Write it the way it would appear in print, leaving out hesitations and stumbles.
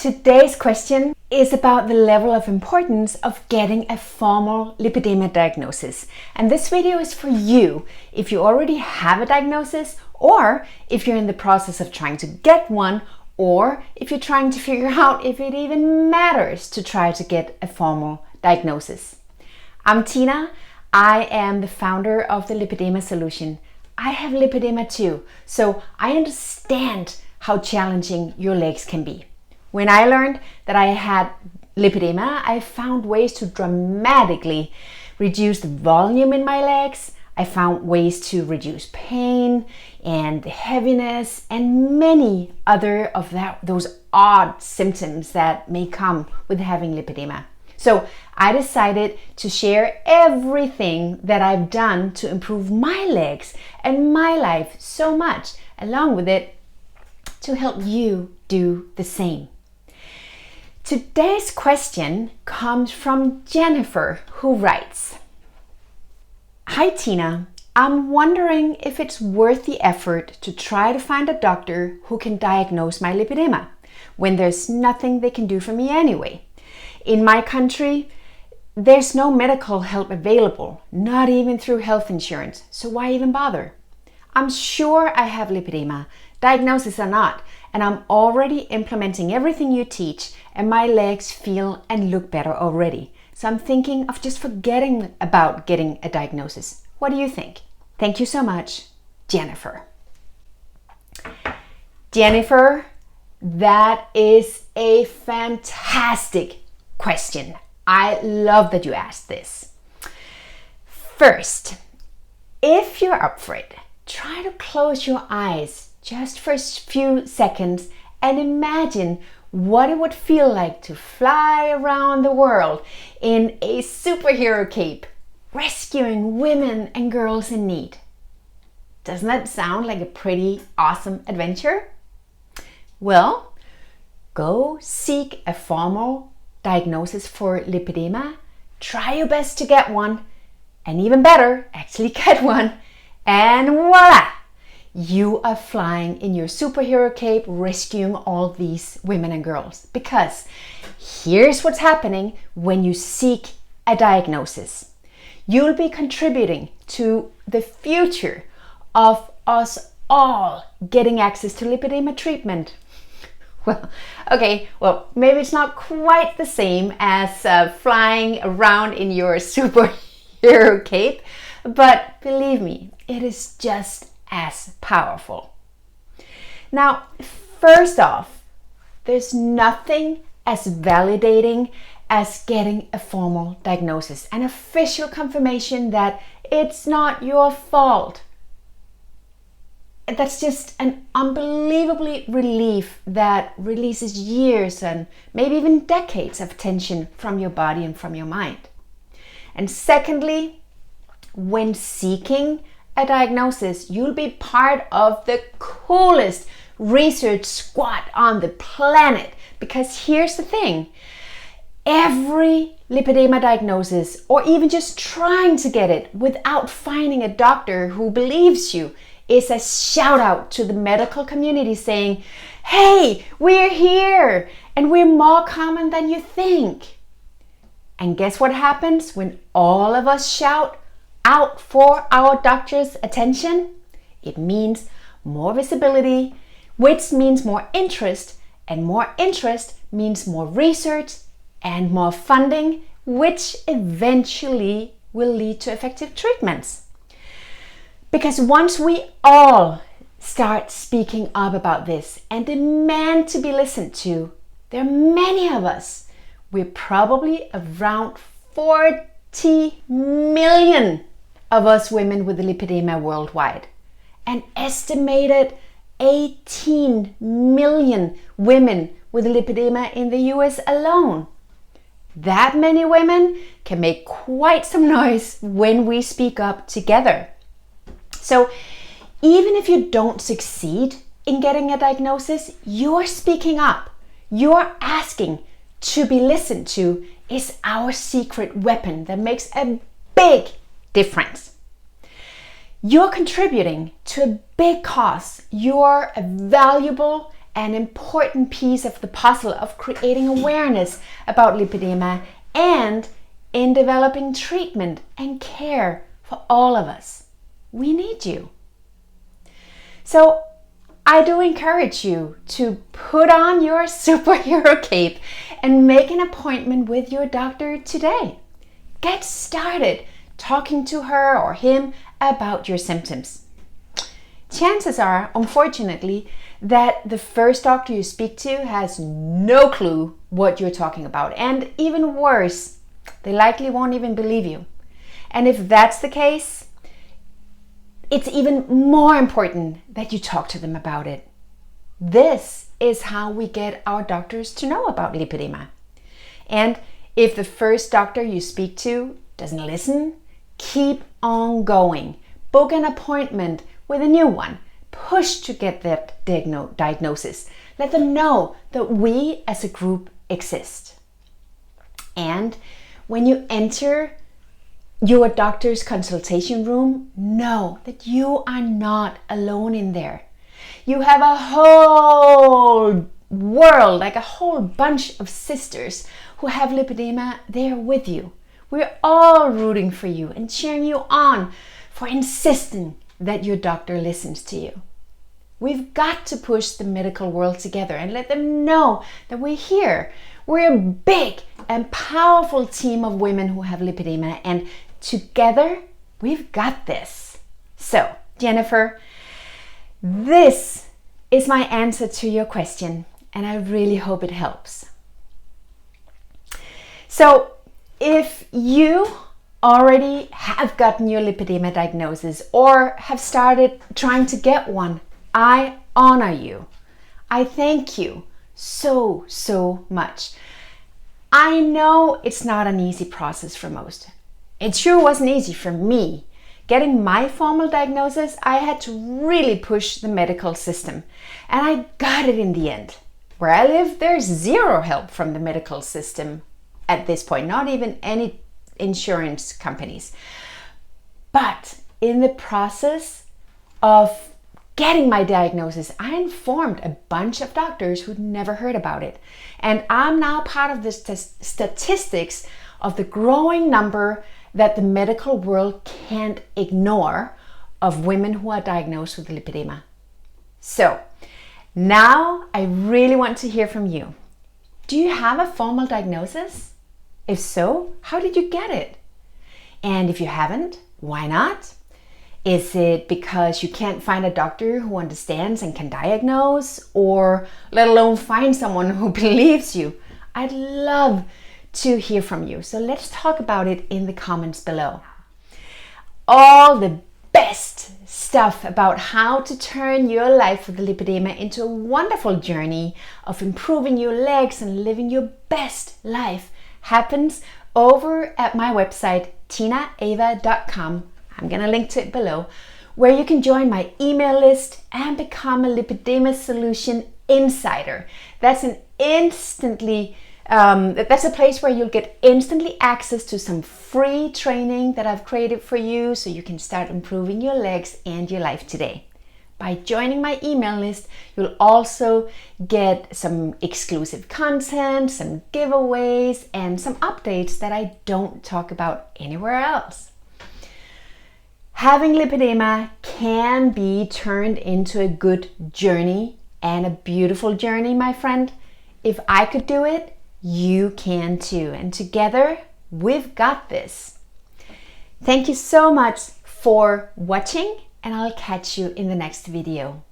Today's question is about the level of importance of getting a formal lipedema diagnosis. And this video is for you if you already have a diagnosis, or if you're in the process of trying to get one, or if you're trying to figure out if it even matters to try to get a formal diagnosis. I'm Tina. I am the founder of the Lipedema Solution. I have lipedema too, so I understand how challenging your legs can be. When I learned that I had lipedema, I found ways to dramatically reduce the volume in my legs. I found ways to reduce pain and the heaviness and many other of those odd symptoms that may come with having lipedema. So I decided to share everything that I've done to improve my legs and my life so much, along with it, to help you do the same. Today's question comes from Jennifer, who writes, "Hi Tina, I'm wondering if it's worth the effort to try to find a doctor who can diagnose my lipedema when there's nothing they can do for me anyway. In my country, there's no medical help available, not even through health insurance, so why even bother? I'm sure I have lipedema, diagnosis or not, and I'm already implementing everything you teach, and my legs feel and look better already. So I'm thinking of just forgetting about getting a diagnosis. What do you think? Thank you so much, Jennifer." Jennifer, that is a fantastic question. I love that you asked this. First, if you're up for it, try to close your eyes just for a few seconds and imagine what it would feel like to fly around the world in a superhero cape, rescuing women and girls in need. Doesn't that sound like a pretty awesome adventure? Well, go seek a formal diagnosis for lipedema, try your best to get one, and even better, actually get one, and voila! You are flying in your superhero cape, rescuing all these women and girls. Because here's what's happening when you seek a diagnosis. You'll be contributing to the future of us all getting access to lipedema treatment. Well, maybe it's not quite the same as flying around in your superhero cape, but believe me, it is just as powerful. Now, first off, there's nothing as validating as getting a formal diagnosis, an official confirmation that it's not your fault. That's just an unbelievably relief that releases years and maybe even decades of tension from your body and from your mind. And secondly, when seeking a diagnosis, you'll be part of the coolest research squad on the planet. Because here's the thing, every lipedema diagnosis, or even just trying to get it without finding a doctor who believes you, is a shout out to the medical community saying, hey, we're here and we're more common than you think. And guess what happens when all of us shout out for our doctor's attention? It means more visibility, which means more interest, and more interest means more research and more funding, which eventually will lead to effective treatments. Because once we all start speaking up about this and demand to be listened to, there are many of us. We're probably around 40 million of us women with lipedema worldwide. An estimated 18 million women with lipedema in the US alone. That many women can make quite some noise when we speak up together. So even if you don't succeed in getting a diagnosis, you're speaking up. You're asking to be listened to is our secret weapon that makes a big difference. You're contributing to a big cause. You're a valuable an important piece of the puzzle of creating awareness about lipedema and in developing treatment and care for all of us. We need you. So I do encourage you to put on your superhero cape and make an appointment with your doctor today. Get started talking to her or him about your symptoms. Chances are, unfortunately, that the first doctor you speak to has no clue what you're talking about. And even worse, they likely won't even believe you. And if that's the case, it's even more important that you talk to them about it. This is how we get our doctors to know about lipedema. And if the first doctor you speak to doesn't listen, keep on going. Book an appointment with a new one. Push to get that diagnosis. Let them know that we as a group exist. And when you enter your doctor's consultation room, know that you are not alone in there. You have a whole world, like a whole bunch of sisters who have lipedema there with you. We're all rooting for you and cheering you on for insisting that your doctor listens to you. We've got to push the medical world together and let them know that we're here. We're a big and powerful team of women who have lipedema, and together we've got this. So, Jennifer, this is my answer to your question, and I really hope it helps. So, if you already have gotten your lipedema diagnosis or have started trying to get one, I honor you. I thank you so much. I know it's not an easy process for most. It sure wasn't easy for me. Getting my formal diagnosis, I had to really push the medical system, and I got it in the end. Where I live, there's zero help from the medical system at this point, not even any insurance companies. But in the process of getting my diagnosis, I informed a bunch of doctors who'd never heard about it. And I'm now part of the statistics of the growing number that the medical world can't ignore of women who are diagnosed with lipedema. So now I really want to hear from you. Do you have a formal diagnosis? If so, how did you get it? And if you haven't, why not? Is it because you can't find a doctor who understands and can diagnose, or let alone find someone who believes you? I'd love to hear from you. So let's talk about it in the comments below. All the best stuff about how to turn your life with lipedema into a wonderful journey of improving your legs and living your best life happens over at my website, tinaava.com. I'm going to link to it below, where you can join my email list and become a Lipedema Solution insider. That's a place where you'll get instantly access to some free training that I've created for you so you can start improving your legs and your life today. By joining my email list, you'll also get some exclusive content, some giveaways, and some updates that I don't talk about anywhere else. Having lipedema can be turned into a good journey and a beautiful journey, my friend. If I could do it, you can too. And together, we've got this. Thank you so much for watching, and I'll catch you in the next video.